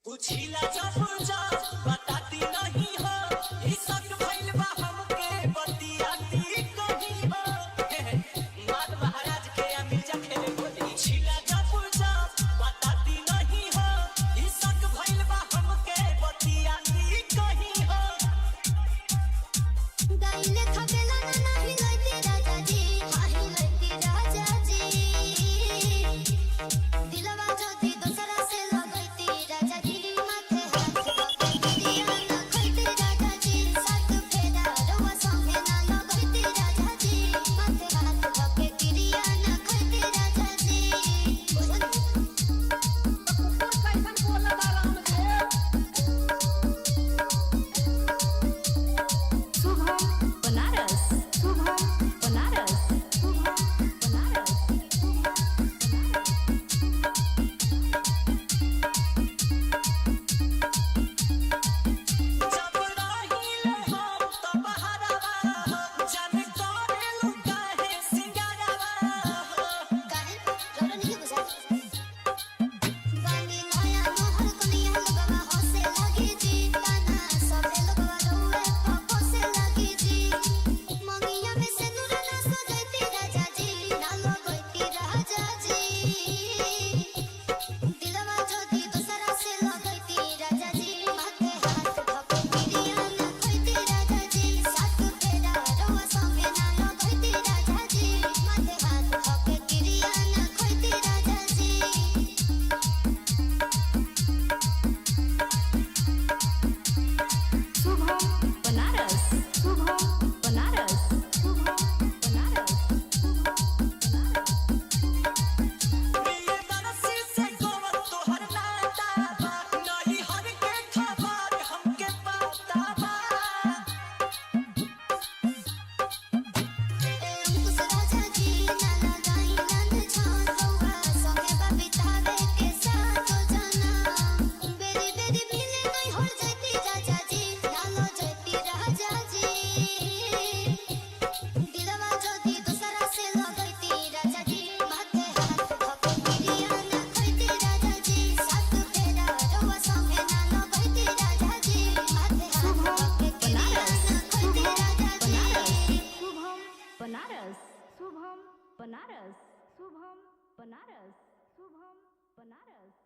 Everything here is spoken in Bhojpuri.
पूछिला जब जब बताती नहीं हो ई सब भइल बा हमके बतियाती कहीं हो मात महाराज के या मिर्जा खेले बोली पूछिला जब जब बताती नहीं हो ई सब भइल बा हमके बतियाती कहीं हो गाइले खबेला ना नहीं लइती राजा जी हाही लइती राजा जी दिलवा जोती दूसरा से लगइती राजा जी माथे हाथ पके गिरिया ना खइती राजा जी साथ फेरा रवा संगे ना लगइती राजा जी माथे हाथ पके गिरिया ना खइती राजा जी कैसन बोला दाराम रे शुभम बनारस शुभम बनारस शुभम बनारस जब रहिले हम त बहारवा जन करेलु काहे सिंगारवा काहे रोरो नहीं बुझा बानी नया मोहर कनिया लगवा हंसे लगी जी गाना सबे लगवा रोए पपोसे लगी जी मंगिया में से नूरा ना सजती राजा जी ना लगती राजा जी दिलवा जोती दूसरा से लगती राजा जी माथे हाथ पके गिरिया ना खइती राजा जी साथ फेरा रवा संगे ना लगती राजा जी माथे हाथ पके गिरिया ना खइती राजा जी शुभम बनारस शुभम बनारस शुभम बनारस ये बरसी से गोवर तोहर नाता बा नहीं हर के खबर हमके पता बा अंकुश राजा जी ना लगाई नंद छान रउआ संगे बबितावे के साथ जाना बेरी बेरी मिले नहीं हो जाती राजा जी डालो जाती राजा जी दिलवा जोती दूसरा से लगती राजा जी माथे हाथ पके गिरिया ना खइती राजा जी साथ फेरा रउआ संगे ना लगती राजा जी माथे हाथ पके गिरिया ना खइती राजा जी शुभम बनारस शुभम बनारस शुभम बनारस शुभम बनारस